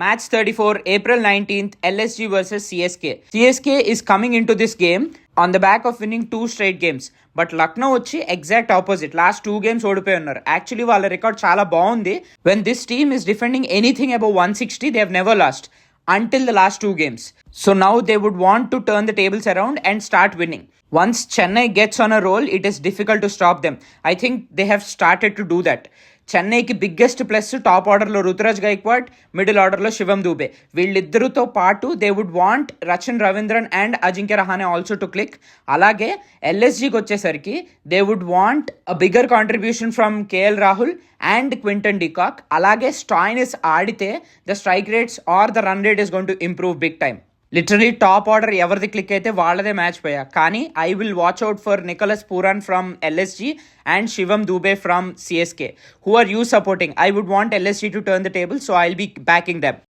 Match 34, April 19th, LSG versus CSK. CSK is coming into this game on the back of winning 2 straight games. But Lucknow వచ్చి exact opposite, last 2 games ఓడిపోయి ఉన్నారు. Actually వాళ్ళ record చాలా బాగుంది. When this team is defending anything above 160, they have never lost until the last 2 games. So now they would want to turn the tables around and start winning. Once Chennai gets on a roll, it is difficult to stop them. I think they have started to do that. చెన్నైకి biggest plus top ఆర్డర్లో Ruturaj Gaikwad, middle ఆర్డర్లో శివం దూబే. వీళ్ళిద్దరితో పాటు they would want Rachin Ravindran and Ajinkya Rahane also to click. అలాగే ఎల్ఎస్జీకి వచ్చేసరికి they would want a bigger contribution from KL Rahul and Quinton de Kock. అలాగే Stoinis ఆడితే the strike rates or the run rate is going to improve big time. Literally top order ఎవరిది click అయితే వాళ్ళదే match పోయా. కానీ I will watch out for Nicholas Pooran from LSG and Shivam Dube from CSK. Who are you supporting? I would want LSG to turn the table, so I will be backing them.